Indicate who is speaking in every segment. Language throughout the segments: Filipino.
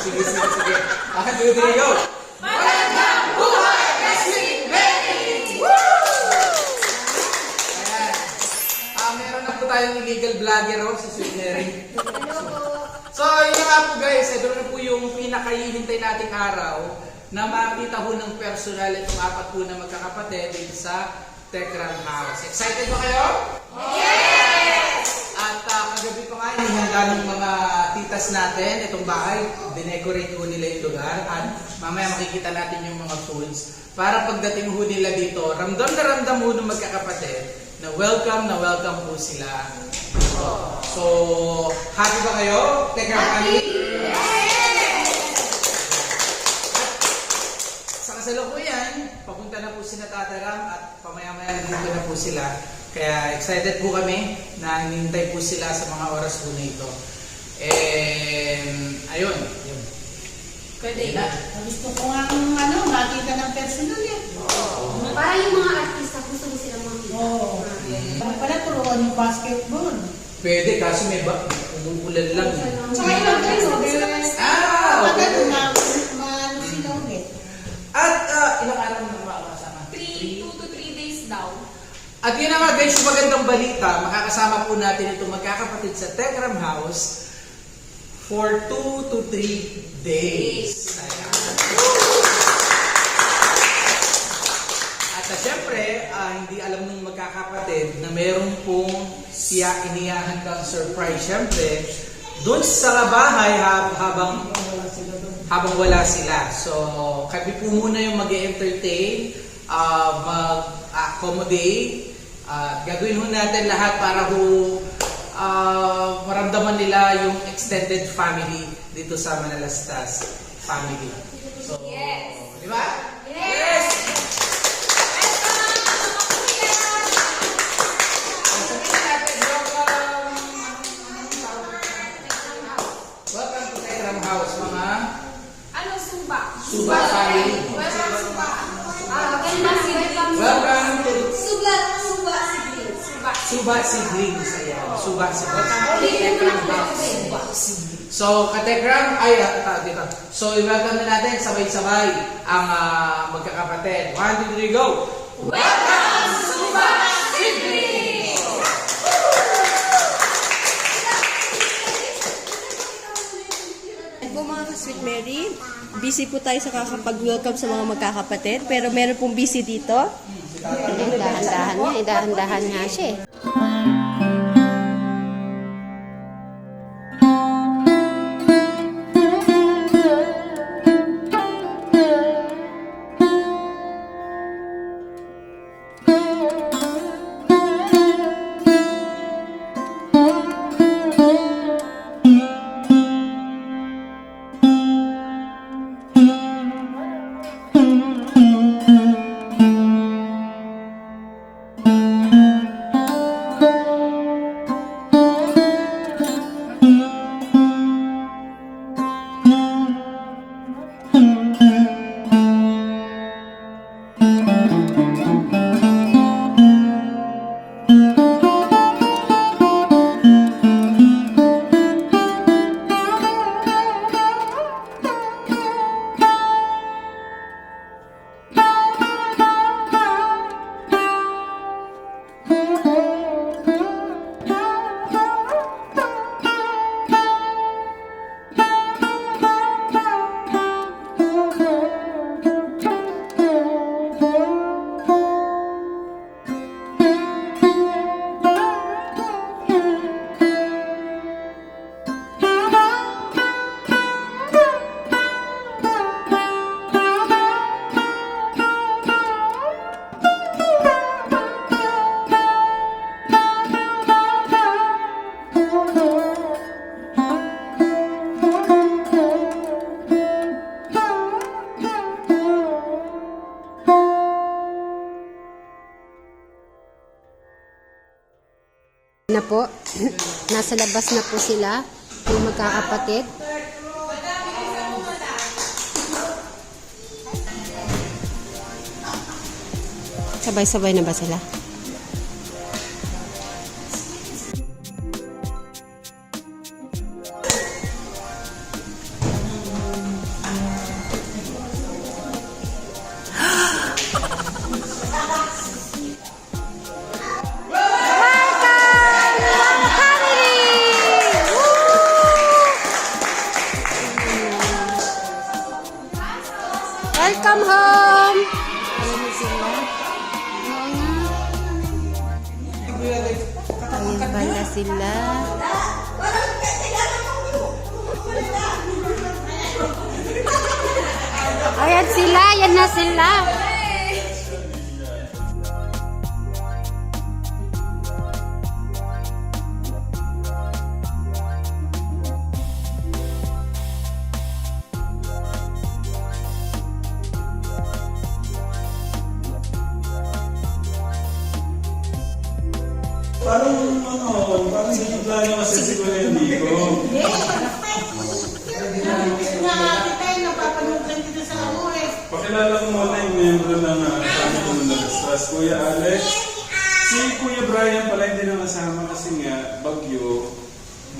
Speaker 1: Sige. 1, 2, 3, go!
Speaker 2: Magandang buhay, Wrestling Mary!
Speaker 1: Woo! Ayan. Meron na po tayong illegal vlogger si Sweet Mary. So, yun na nga po guys. Ito na po yung pinakahihintay nating araw na makita ho ng personal itong 4 po na magkakapatid dito sa Tekram House. Excited ba kayo?
Speaker 2: Yes!
Speaker 1: At kagabi pa nga, inihanda ng mga titas natin itong bahay. Dinecorate ho nila yung lugar. At mamaya makikita natin yung mga foods. Para pagdating ho nila dito, ramdam na ramdam ho ng magkakapatid na welcome po sila. So, happy ba kayo? Tekram family? Sa kasalukuyan, papunta na po sila Tataram at pamaya-maya nandito na po sila. Kaya excited po kami na hinihintay po sila sa mga oras po na ito. Ayun.
Speaker 2: Pwede na.
Speaker 3: Gusto ko nga makita ng personal eh.
Speaker 4: Para yung mga artista, gusto mo sila makita.
Speaker 3: Oo. Pala turuan yung basketball.
Speaker 1: Pwede, kaso may umuulan lang.
Speaker 3: Tsaka ilang kayo,
Speaker 1: Okay.
Speaker 3: maano sila ulit.
Speaker 1: At ilang araw na makakasama?
Speaker 2: 2 to 3 days daw.
Speaker 1: At yun na nga guys, yung magandang balita, makakasama po natin itong magkakapatid sa Tekram House for 2 to 3 days. At syempre, hindi alam ng magkakapatid na meron pong iniyahan kang surprise. Syempre, doon sa bahay habang wala sila. So, kami po muna yung mag-entertain, mag-accommodate, gagawin ho natin lahat para maramdaman nila yung extended family dito sa Manalastas family. So,
Speaker 2: Yes!
Speaker 1: di ba?
Speaker 2: Yes!
Speaker 1: Welcome to Tekram House, mga
Speaker 2: Suba?
Speaker 1: Suba family.
Speaker 2: Welcome, Suba.
Speaker 1: Welcome to
Speaker 4: Suba siblings.
Speaker 1: Suba Siblings. Ayan. Suba Siblings. Tekram House. So, katekram, dito. So, i-welcome na natin sabay-sabay ang magkakapatid. 1, 2, 3, go!
Speaker 2: Welcome, Suba Siblings!
Speaker 5: Po mga Sweet Mary, busy po tayo sa kakapag-welcome sa mga magkakapatid, pero meron pong busy dito.
Speaker 4: Dahan-dahan nga siya eh. po. Nasa labas na po sila, yung magkakapatid. Sabay-sabay na ba sila? Welcome home! Ayan sila. Ayan pala sila. Ayan sila, yan na sila.
Speaker 6: Parang sinigla niya kasi siguro yung Nico.
Speaker 3: Nakakita yun, napapanood lang dito sa Amores.
Speaker 6: Pakilala ko muna yung membro ng family ng Nagastas, Kuya Alex. Si Kuya Brian pala hindi na kasama kasi nga, bagyo.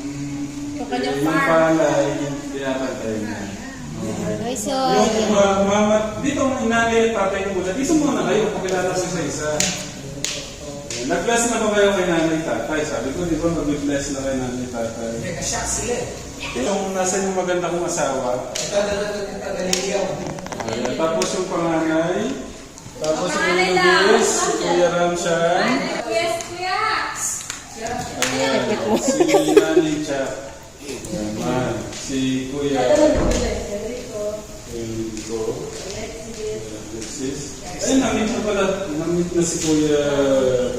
Speaker 6: Yung palay, pinapantay na.
Speaker 4: Okay, so,
Speaker 6: Yung mama, dito ang inanay at tatay mo muna. Dito muna kayo, pakilala ko sa isa. Nag-bless na ba kayo kay nanay tatay? Sabi ko, di ba mag-bless na kay nanay tatay?
Speaker 1: Nagka-shock sila eh.
Speaker 6: Yung nasa yung maganda kong asawa.
Speaker 1: Galileo.
Speaker 6: Ayan, tapos yung panganay. Tapos yung Luis, si Kuya Ramshan.
Speaker 2: Yes, kuya.
Speaker 6: Ayan, si Nani Cha. Ayan, si Kuya Enrico. Alexis. Ay, namit na pala. Namit na si Kuya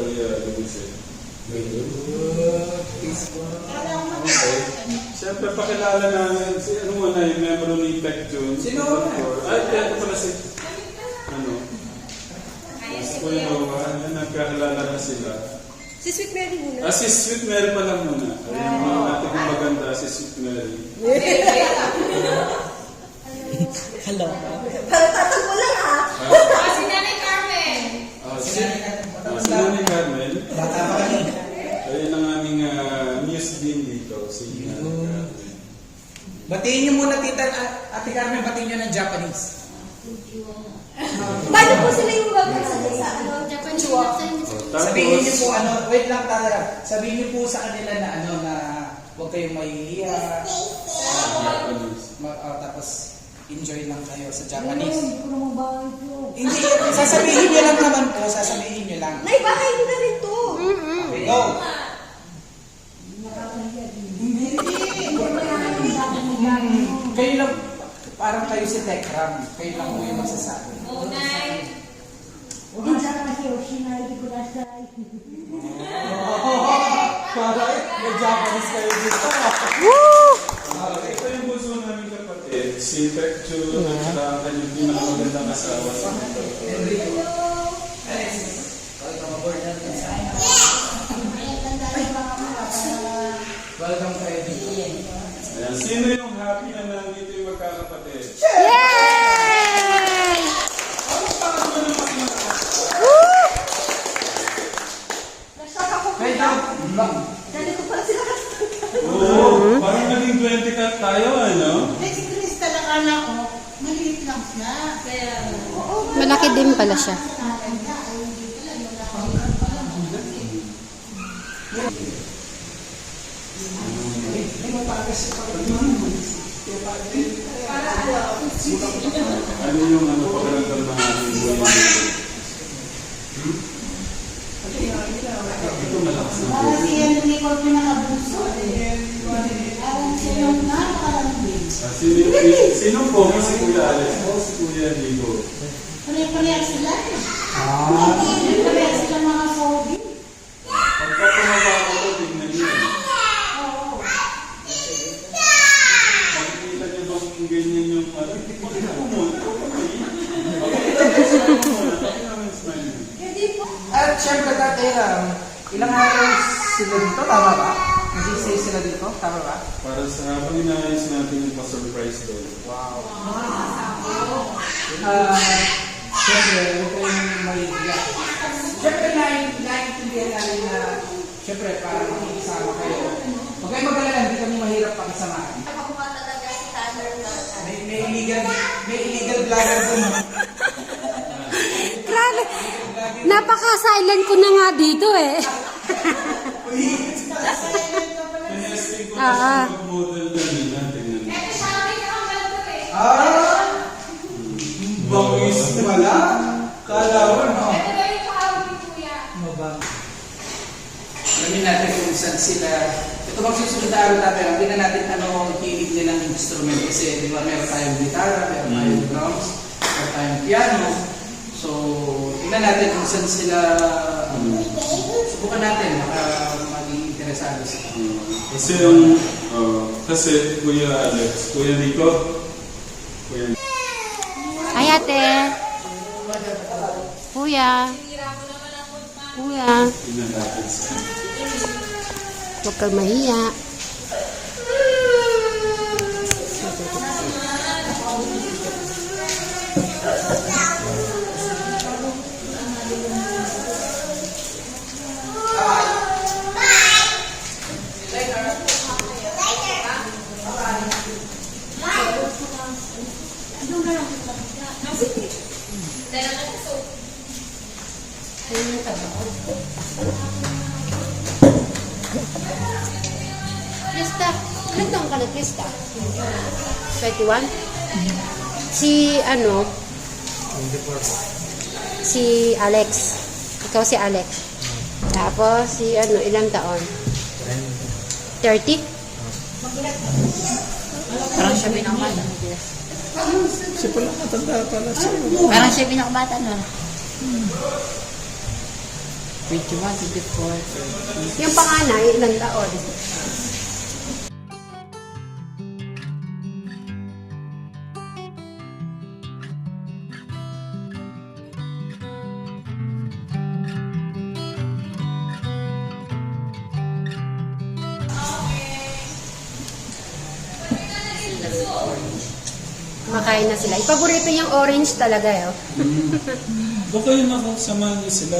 Speaker 6: Luis eh. Okay. Siyempre, pakilala namin si ano muna yung member ni Tech June.
Speaker 1: Sino?
Speaker 6: Ay, ito pala si ano? Si Kuya Noah. Ayan, nagkakilala na sila.
Speaker 5: Si Sweet Mary muna.
Speaker 6: Si Sweet Mary pala muna. Ayan, mga natin kung maganda si Sweet Mary.
Speaker 3: Hello.
Speaker 2: Si Nanay Carmen.
Speaker 6: Si Nani Carmen.
Speaker 1: Bata pa kami.
Speaker 6: Ayun ang aming news din dito. Si Nani Carmen.
Speaker 1: Batiin niyo muna, tita. Ate Carmen, batiin niyo ng Japanese.
Speaker 5: Paano po sila yung welcome sa ano?
Speaker 4: Japanese
Speaker 1: Sabihin niyo po, wait lang talaga. Sabihin niyo po sa kanila na na huwag kayong mahihiya. Tapos, enjoy lang kayo sa Japanese. Hindi, sasabihin niyo lang naman po, sasabihin niyo lang.
Speaker 5: Nay, bahay mo na rin to.
Speaker 1: Okay, go! Kayo lang, parang kayo si Tekram. Kayo lang po yung magsasabi.
Speaker 2: Unay.
Speaker 1: Parang may Japanese kayo dito.
Speaker 6: Ito yung bunso namin kapatid. Si Tech June at saka ang kanyang pinakamagandang asawa si
Speaker 1: Enrico. Alexis. Welcome aboard natin sa welcome kayo dito.
Speaker 6: Ayan, sino yung happy na nandito yung magkakapatid?
Speaker 4: Yay!
Speaker 1: Kaya
Speaker 6: Oo, parang naging 20 cut tayo, ano?
Speaker 3: Si Crystal ang anak ko, maliit lang siya.
Speaker 4: Malaki din pala siya.
Speaker 6: Ano yung pakiramdam na aming buhay dito? Ito malakas na po.
Speaker 3: Kasi yan yung ikaw pinakabuso. Parang siya yung napakarambing.
Speaker 6: Sino po? Si Kuya Alex po, si Kuya Nico.
Speaker 3: Pare-pareha sila eh. Pare-pareha sila mga sobi.
Speaker 6: Pagka pumaba ako ito, tignan niyo. Nakikita niyo bang ganyan yung pakita ko muna.
Speaker 1: At syempre, Tatay Ram, ilang araw sila dito, tama ba? Mag-stay sila dito, tama ba?
Speaker 6: Para sa habang inaayos natin yung pa-surprise doon.
Speaker 1: Wow. Siyempre, huwag kayong mahihiya. Siyempre, naiintindihan namin na siyempre, para makikisama kayo. Huwag kayong mag-alala, hindi kami mahirap pakisamahan. May illegal vlogger doon.
Speaker 4: Grabe. Napaka-silent ko na nga dito eh.
Speaker 6: Tinesting ko
Speaker 4: Ah.
Speaker 6: kasi mag-model na nila. Tingnan mo.
Speaker 1: Bangis wala. Kala mo, no?
Speaker 2: Ito ba yung kahawag ni Kuya?
Speaker 1: Mabang. Alamin natin kung saan sila. Ito bang susunod na araw tayo. Tingnan natin ano ang hilig nilang instrument. Kasi di ba meron tayong gitara, meron tayong drums, meron tayong piano. So, tingnan natin kung saan sila. Subukan natin. Baka maging interesado sila.
Speaker 6: Kasi yung, kasi Kuya Alex, Kuya Nico, Kuya
Speaker 4: Ay, ate. Kuya. Kuya.
Speaker 6: Tingnan natin sa
Speaker 4: Huwag kang mahiya. Krista, ilan taong ka na, Krista? 21? Si, si Alex. Ikaw si Alex. Tapos, si, ilang taon? 30?
Speaker 3: Parang siya pinakabata. Parang siya pinakabata na. 21, 24.
Speaker 4: Yung panganay, ilang taon? Makain na sila. Ipaborito yung orange talaga, eh.
Speaker 6: Baka yun ako, samahan niyo sila.